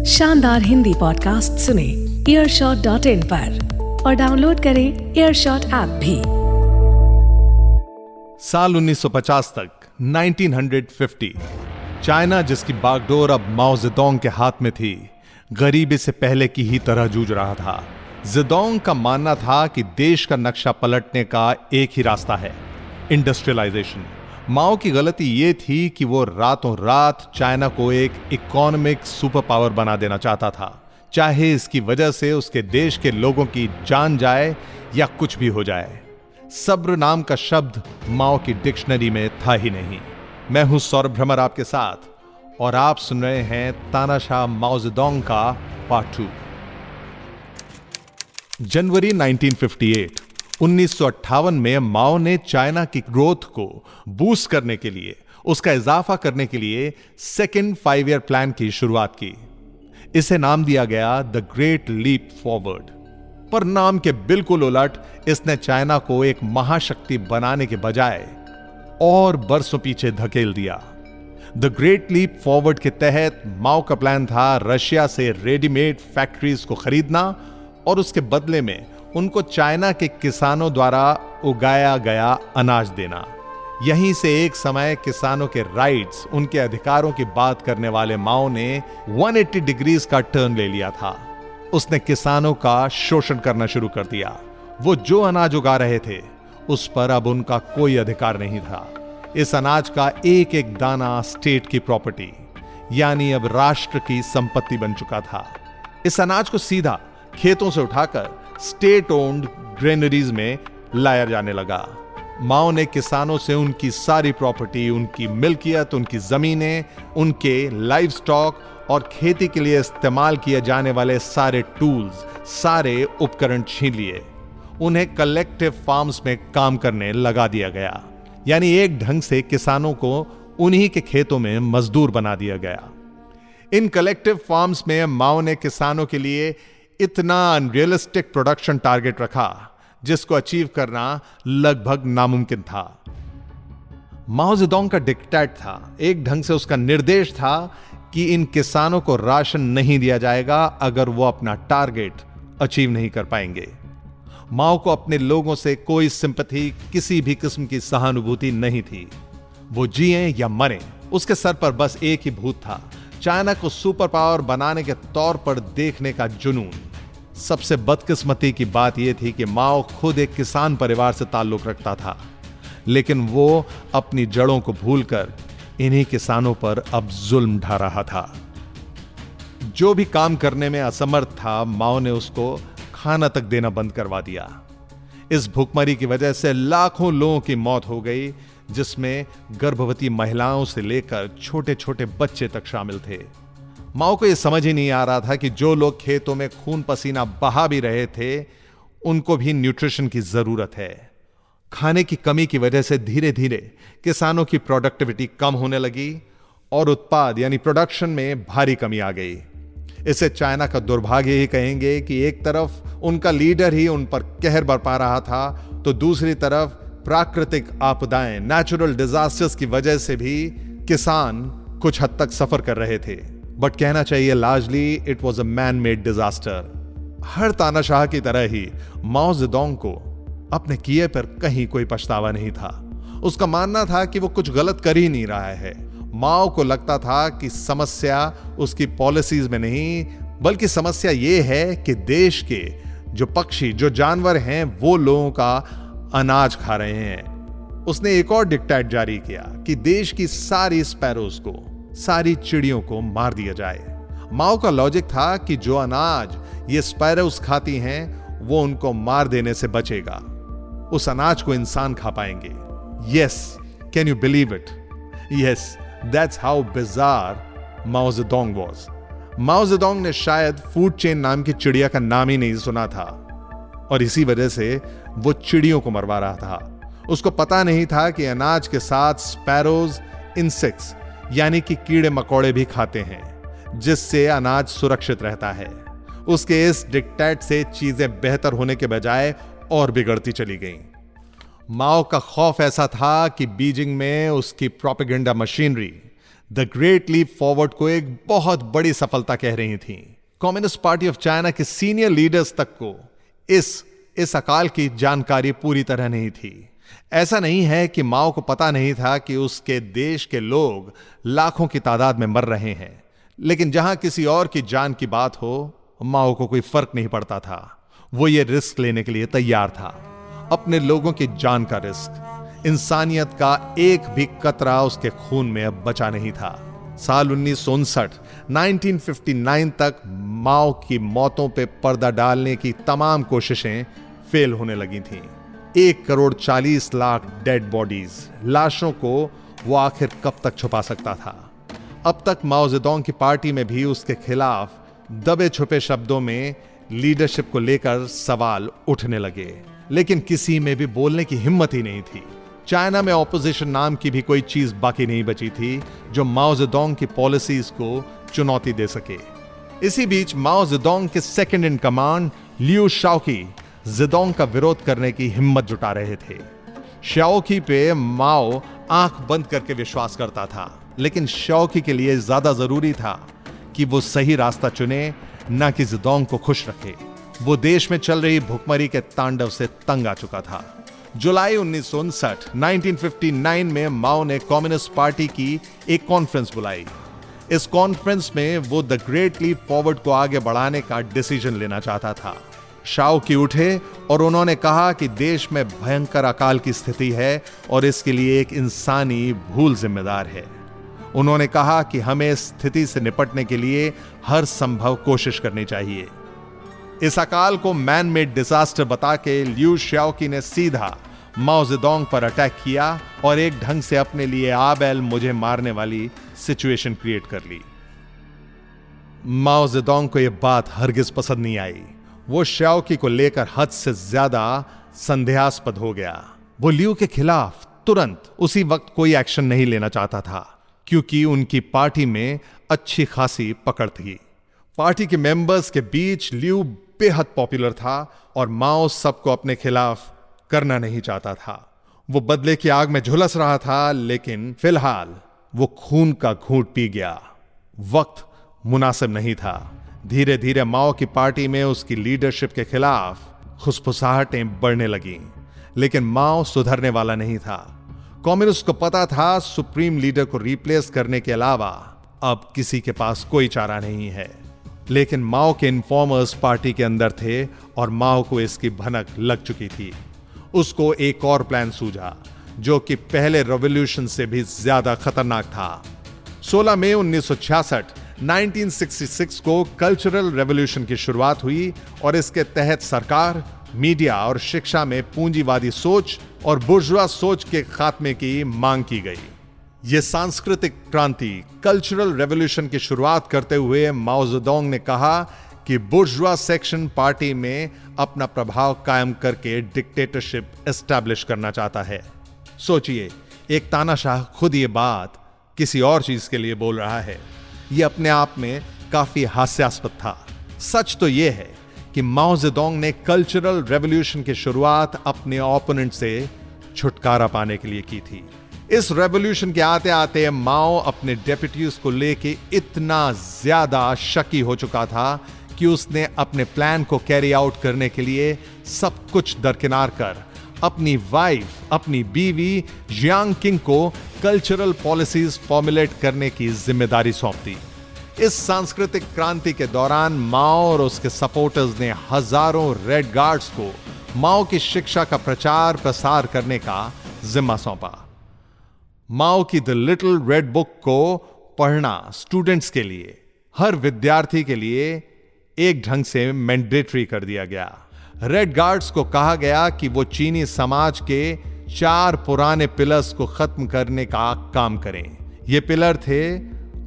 शानदार हिंदी पॉडकास्ट सुने earshot.in पर और डाउनलोड करें एयरशॉट ऐप भी। साल 1950 तक 1950 चाइना, जिसकी बागडोर अब माओ जेडोंग के हाथ में थी, गरीबी से पहले की ही तरह जूझ रहा था। जेडोंग का मानना था कि देश का नक्शा पलटने का एक ही रास्ता है, इंडस्ट्रियलाइजेशन। माओ की गलती यह थी कि वो रातों रात चाइना को एक इकोनॉमिक सुपर पावर बना देना चाहता था, चाहे इसकी वजह से उसके देश के लोगों की जान जाए या कुछ भी हो जाए। सब्र नाम का शब्द माओ की डिक्शनरी में था ही नहीं। मैं हूं सौरभ भ्रमर आपके साथ और आप सुन रहे हैं तानाशाह माओ जेडोंग का पार्ट 2। जनवरी 1958 में माओ ने चाइना की ग्रोथ को बूस्ट करने के लिए, उसका इजाफा करने के लिए सेकेंड 5 ईयर प्लान की शुरुआत की। इसे नाम दिया गया द ग्रेट लीप फॉरवर्ड। पर नाम के बिल्कुल उलट इसने चाइना को एक महाशक्ति बनाने के बजाय और बरसों पीछे धकेल दिया। द ग्रेट लीप फॉरवर्ड के तहत माओ का प्लान था रशिया से रेडीमेड फैक्ट्रीज को खरीदना और उसके बदले में उनको चाइना के किसानों द्वारा उगाया गया अनाज देना। यहीं से एक समय किसानों के राइट्स, उनके अधिकारों की बात करने वाले माओ ने 180 डिग्रीज का टर्न ले लिया था। उसने किसानों का शोषण करना शुरू कर दिया। वो जो अनाज उगा रहे थे उस पर अब उनका कोई अधिकार नहीं था। इस अनाज का एक एक दाना स्टेट की प्रॉपर्टी, यानी अब राष्ट्र की संपत्ति बन चुका था। इस अनाज को सीधा खेतों से उठाकर स्टेट ओन्ड ग्रेनरीज में लाया जाने लगा। माओ ने किसानों से उनकी सारी प्रॉपर्टी, उनकी मिल्कियत, उनकी जमीनें, उनके लाइव स्टॉक और खेती के लिए इस्तेमाल किए जाने वाले सारे टूल्स, सारे उपकरण छीन लिए। उन्हें कलेक्टिव फार्म्स में काम करने लगा दिया गया, यानी एक ढंग से किसानों को उन्हीं के खेतों में मजदूर बना दिया गया। इन कलेक्टिव फार्म्स में माओ ने किसानों के लिए इतना अनरियलिस्टिक प्रोडक्शन टारगेट रखा जिसको अचीव करना लगभग नामुमकिन था। माओ जेडोंग का डिक्टेट था, एक ढंग से उसका निर्देश था कि इन किसानों को राशन नहीं दिया जाएगा अगर वो अपना टारगेट अचीव नहीं कर पाएंगे। माओ को अपने लोगों से कोई सिंपैथी, किसी भी किस्म की सहानुभूति नहीं थी। वो जिए या मरे, उसके सर पर बस एक ही भूत था, चाइना को सुपर पावर बनाने के तौर पर देखने का जुनून। सबसे बदकिस्मती की बात यह थी कि माओ खुद एक किसान परिवार से ताल्लुक रखता था, लेकिन वो अपनी जड़ों को भूलकर इन्हीं किसानों पर अब जुल्म ढा रहा था। जो भी काम करने में असमर्थ था, माओ ने उसको खाना तक देना बंद करवा दिया। इस भूखमरी की वजह से लाखों लोगों की मौत हो गई, जिसमें गर्भवती महिलाओं से लेकर छोटे छोटे बच्चे तक शामिल थे। माओ को यह समझ ही नहीं आ रहा था कि जो लोग खेतों में खून पसीना बहा भी रहे थे, उनको भी न्यूट्रिशन की जरूरत है। खाने की कमी की वजह से धीरे धीरे किसानों की प्रोडक्टिविटी कम होने लगी और उत्पाद यानी प्रोडक्शन में भारी कमी आ गई। इसे चाइना का दुर्भाग्य ही कहेंगे कि एक तरफ उनका लीडर ही उन पर कहर बरपा रहा था, तो दूसरी तरफ प्राकृतिक आपदाएं, नेचुरल डिजास्टर्स की वजह से भी किसान कुछ हद तक सफर कर रहे थे। बट कहना चाहिए largely it was a man made disaster. हर तानाशाह की तरह ही माओ जेडोंग को अपने किए पर कहीं कोई पछतावा नहीं था। उसका मानना था कि वो कुछ गलत कर ही नहीं रहा है। माओ को लगता था कि समस्या उसकी पॉलिसीज में नहीं, बल्कि समस्या ये है कि देश के जो पक्षी, जो जानवर हैं, वो लोगों का अनाज खा रहे हैं। उसने एक और डिक्टेट जारी किया कि देश की सारी स्पैरोज को, सारी चिड़ियों को मार दिया जाए। माओ का लॉजिक था कि जो अनाज ये स्पैरोज खाती हैं, वो उनको मार देने से बचेगा। उस अनाज को इंसान खा पाएंगे। Yes, can you believe it? Yes, that's how bizarre Mao Zedong was. Mao Zedong ने शायद फूड चेन नाम की चिड़िया का नाम ही नहीं सुना था और इसी वजह से वो चिड़ियों को मरवा रहा था। उसको पता नहीं था कि अनाज के साथ स्पैरोज इंसेक्ट्स यानी कि कीड़े मकोड़े भी खाते हैं, जिससे अनाज सुरक्षित रहता है। उसके इस डिक्टेट से चीजें बेहतर होने के बजाय और बिगड़ती चली गईं। माओ का खौफ ऐसा था कि बीजिंग में उसकी propaganda machinery the great leap forward को एक बहुत बड़ी सफलता कह रही थी। कम्युनिस्ट पार्टी ऑफ चाइना के सीनियर लीडर्स तक को इस अकाल की जानकारी पूरी तरह नहीं थी। ऐसा नहीं है कि माओ को पता नहीं था कि उसके देश के लोग लाखों की तादाद में मर रहे हैं, लेकिन जहां किसी और की जान की बात हो, माओ को कोई फर्क नहीं पड़ता था। वो ये रिस्क लेने के लिए तैयार था, अपने लोगों की जान का रिस्क। इंसानियत का एक भी कतरा उसके खून में अब बचा नहीं था। साल 1959 तक माओ की मौतों पे पर्दा डालने की तमाम कोशिशें फेल होने लगी थीं। 1,40,00,000 डेड बॉडीज, लाशों को वो आखिर कब तक छुपा सकता था। अब तक माओ जेडोंग की पार्टी में भी उसके खिलाफ दबे छुपे शब्दों में लीडरशिप को लेकर सवाल उठने लगे, लेकिन किसी में भी बोलने की हिम्मत ही नहीं थी। चाइना में ऑपोजिशन नाम की भी कोई चीज बाकी नहीं बची थी जो माओ जेडोंग की पॉलिसीज को चुनौती दे सके। इसी बीच माओ जेडोंग के second in command Liu Shaoqi Zedong का विरोध करने की हिम्मत जुटा रहे थे। शाओकी पे माओ आंख बंद करके विश्वास करता था, लेकिन शाओकी के लिए ज्यादा जरूरी था कि वो सही रास्ता चुने, न कि जेडोंग को खुश रखे। वो देश में चल रही भुखमरी के तांडव से तंग आ चुका था। जुलाई 1959 में माओ ने कम्युनिस्ट पार्टी की एक कॉन्फ्रेंस बुलाई। इस कॉन्फ्रेंस में वो द ग्रेट लीप फॉरवर्ड को आगे बढ़ाने का डिसीजन लेना चाहता था। शाओकी उठे और उन्होंने कहा कि देश में भयंकर अकाल की स्थिति है और इसके लिए एक इंसानी भूल जिम्मेदार है। उन्होंने कहा कि हमें इस स्थिति से निपटने के लिए हर संभव कोशिश करनी चाहिए। इस अकाल को मैन मेड डिजास्टर बता के लियू शाओकी ने सीधा माओ जेडोंग पर अटैक किया और एक ढंग से अपने लिए आबेल मुझे मारने वाली सिचुएशन क्रिएट कर ली। माओ जेडोंग को यह बात हरगिज पसंद नहीं आई। वो शाओकी को लेकर हद से ज्यादा संदेहास्पद हो गया। वो लियू के खिलाफ तुरंत उसी वक्त कोई एक्शन नहीं लेना चाहता था, क्योंकि उनकी पार्टी में अच्छी खासी पकड़ थी। पार्टी के मेंबर्स के बीच लियू बेहद पॉपुलर था और माओ सबको अपने खिलाफ करना नहीं चाहता था। वो बदले की आग में झुलस रहा था, लेकिन फिलहाल वो खून का घूंट पी गया। वक्त मुनासिब नहीं था। धीरे धीरे माओ की पार्टी में उसकी लीडरशिप के खिलाफ खुसफुसाहटें बढ़ने लगीं, लेकिन माओ सुधरने वाला नहीं था। कम्युनिस्ट को पता था सुप्रीम लीडर को रिप्लेस करने के अलावा अब किसी के पास कोई चारा नहीं है। लेकिन माओ के इन्फॉर्मर्स पार्टी के अंदर थे और माओ को इसकी भनक लग चुकी थी। उसको एक और प्लान सूझा, जो कि पहले रेवोल्यूशन से भी ज्यादा खतरनाक था। 16 मई 1966 को कल्चरल रेवोल्यूशन की शुरुआत हुई और इसके तहत सरकार, मीडिया और शिक्षा में पूंजीवादी सोच और बुर्जुआ सोच के खात्मे की मांग की गई। यह सांस्कृतिक क्रांति, कल्चरल रेवोल्यूशन की शुरुआत करते हुए माओ जेडोंग ने कहा कि बुर्जुआ सेक्शन पार्टी में अपना प्रभाव कायम करके डिक्टेटरशिप एस्टैब्लिश करना चाहता है। सोचिए, एक तानाशाह खुद ये बात किसी और चीज के लिए बोल रहा है। यह अपने आप में काफी हास्यास्पद था। सच तो यह है कि माओ जेडोंग ने कल्चरल रेवोल्यूशन की शुरुआत अपने ओपोनेंट से छुटकारा पाने के लिए की थी। इस रेवोल्यूशन के आते आते माओ अपने डेप्यूटीज को लेके इतना ज्यादा शकी हो चुका था कि उसने अपने प्लान को कैरी आउट करने के लिए सब कुछ दरकिनार कर अपनी वाइफ, अपनी बीवी जियांग किंग को कल्चरल पॉलिसीज फॉर्मुलेट करने की जिम्मेदारी सौंप दी। इस सांस्कृतिक क्रांति के दौरान माओ और उसके सपोर्टर्स ने हजारों रेड गार्ड्स को माओ की शिक्षा का प्रचार प्रसार करने का जिम्मा सौंपा। माओ की द लिटिल रेड बुक को पढ़ना स्टूडेंट्स के लिए, हर विद्यार्थी के लिए एक ढंग से मैंडेटरी कर दिया गया। रेड गार्ड्स को कहा गया कि वो चीनी समाज के 4 पुराने पिलर्स को खत्म करने का काम करें। ये पिलर थे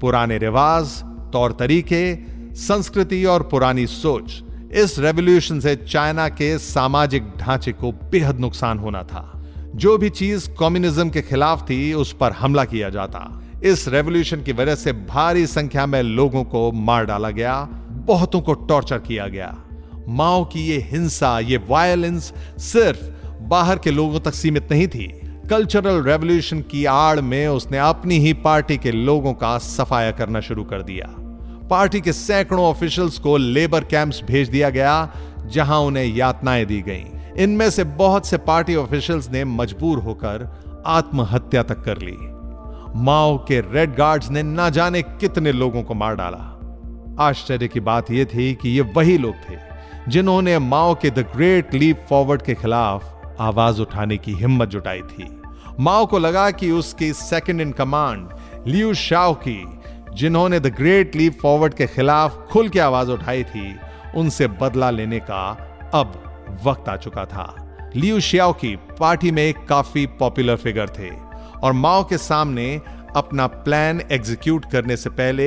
पुराने रिवाज, तौर तरीके, संस्कृति और पुरानी सोच। इस रेवोल्यूशन से चाइना के सामाजिक ढांचे को बेहद नुकसान होना था। जो भी चीज कम्युनिज्म के खिलाफ थी, उस पर हमला किया जाता। इस रेवोल्यूशन की वजह से भारी संख्या में लोगों को मार डाला गया, बहुतों को टॉर्चर किया गया। माओ की ये हिंसा, ये वायलेंस सिर्फ बाहर के लोगों तक सीमित नहीं थी। कल्चरल रेवोल्यूशन की आड़ में उसने अपनी ही पार्टी के लोगों का सफाया करना शुरू कर दिया। पार्टी के सैकड़ों ऑफिशियल्स को लेबर कैंप्स भेज दिया गया, जहां उन्हें यातनाएं दी गईं। इनमें से बहुत से पार्टी ऑफिशियल्स ने मजबूर होकर आत्महत्या तक कर ली। माओ के रेड गार्ड्स ने ना जाने कितने लोगों को मार डाला। आश्चर्य की बात यह थी कि ये वही लोग थे जिन्होंने माओ के द ग्रेट लीप फॉरवर्ड के खिलाफ आवाज उठाने की हिम्मत जुटाई थी। माओ को लगा कि उसकी सेकंड इन कमांड लियू शाओकी, जिन्होंने द ग्रेट लीप फॉरवर्ड के खिलाफ खुल के आवाज उठाई थी, उनसे बदला लेने का अब वक्त आ चुका था। लियू शाओकी पार्टी में एक काफी पॉपुलर फिगर थे और माओ के सामने अपना प्लान एग्जीक्यूट करने से पहले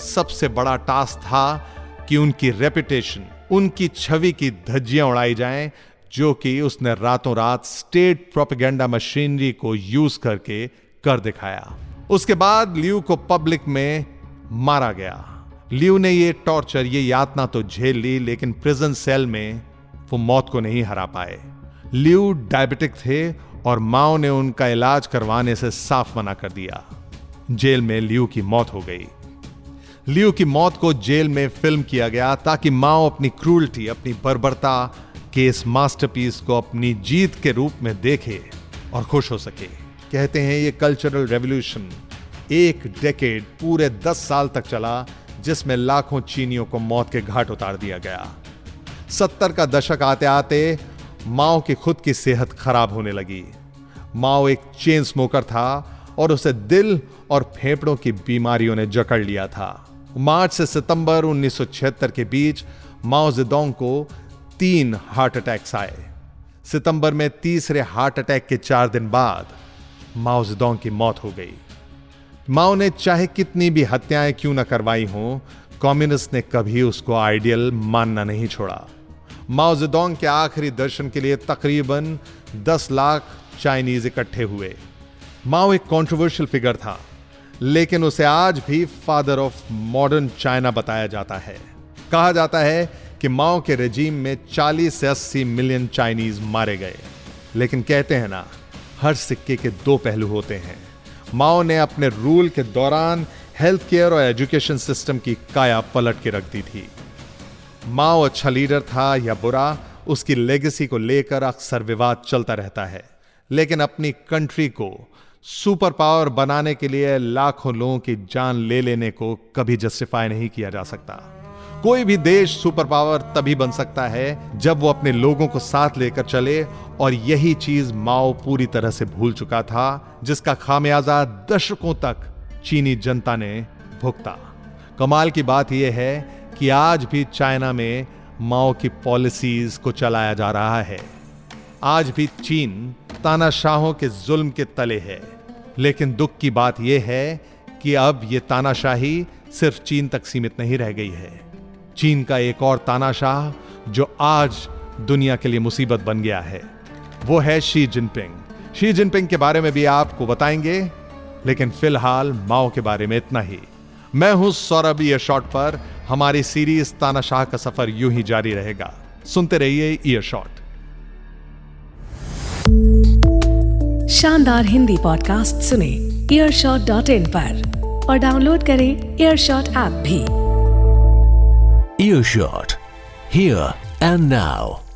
सबसे बड़ा टास्क था कि उनकी रेपुटेशन, उनकी छवि की धज्जियां उड़ाई जाएं, जो कि उसने रातों रात स्टेट प्रोपेगेंडा मशीनरी को यूज करके कर दिखाया। उसके बाद लियू को पब्लिक में मारा गया। लियू ने ये टॉर्चर, ये यातना तो झेल ली, लेकिन प्रिजन सेल में वो मौत को नहीं हरा पाए। लियू डायबिटिक थे और माओ ने उनका इलाज करवाने से साफ मना कर दिया। जेल में लियू की मौत हो गई। लियू की मौत को जेल में फिल्म किया गया ताकि माओ अपनी क्रूरटी, अपनी बर्बरता के इस मास्टरपीस को अपनी जीत के रूप में देखे और खुश हो सके। कहते हैं ये कल्चरल रेवोल्यूशन एक डेकेड, पूरे 10 साल तक चला, जिसमें लाखों चीनियों को मौत के घाट उतार दिया गया। 70 का दशक आते आते माओ की खुद की सेहत खराब होने लगी। माओ एक चेन स्मोकर था और उसे दिल और फेफड़ों की बीमारियों ने जकड़ लिया था। मार्च से सितंबर 1976 के बीच माओ जेडोंग को 3 हार्ट अटैक्स आए। सितंबर में तीसरे हार्ट अटैक के 4 दिन बाद माओ जेडोंग की मौत हो गई। माओ ने चाहे कितनी भी हत्याएं क्यों न करवाई हों, कम्युनिस्ट ने कभी उसको आइडियल मानना नहीं छोड़ा। माओ जेडोंग के आखिरी दर्शन के लिए तकरीबन 10 लाख चाइनीज इकट्ठे हुए। माओ एक कंट्रोवर्शियल फिगर था, लेकिन उसे आज भी फादर ऑफ मॉडर्न चाइना बताया जाता है। कहा जाता है कि माओ के रेजिम में 40 से 80 मिलियन चाइनीज मारे गए। लेकिन कहते हैं ना, हर सिक्के के 2 पहलू होते हैं। माओ ने अपने रूल के दौरान हेल्थ केयर और एजुकेशन सिस्टम की काया पलट के रख दी थी। माओ अच्छा लीडर था या बुरा, उसकी लेगेसी को लेकर अक्सर विवाद चलता रहता है, लेकिन अपनी कंट्री को सुपर पावर बनाने के लिए लाखों लोगों की जान ले लेने को कभी जस्टिफाई नहीं किया जा सकता। कोई भी देश सुपर पावर तभी बन सकता है जब वो अपने लोगों को साथ लेकर चले, और यही चीज माओ पूरी तरह से भूल चुका था, जिसका खामियाजा दशकों तक चीनी जनता ने भुगता। कमाल की बात यह है कि आज भी चाइना में माओ की पॉलिसीज को चलाया जा रहा है। आज भी चीन तानाशाहों के जुल्म के तले है, लेकिन दुख की बात यह है कि अब यह तानाशाही सिर्फ चीन तक सीमित नहीं रह गई है। चीन का एक और तानाशाह जो आज दुनिया के लिए मुसीबत बन गया है, वो है शी जिनपिंग। शी जिनपिंग के बारे में भी आपको बताएंगे, लेकिन फिलहाल माओ के बारे में इतना ही। मैं हूं सौरभ ईयरशॉट पर। हमारी सीरीज तानाशाह का सफर यूं ही जारी रहेगा। सुनते रहिए ईयरशॉट। शानदार हिंदी पॉडकास्ट सुने earshot.in पर और डाउनलोड करें earshot ऐप भी। Earshot, here and now.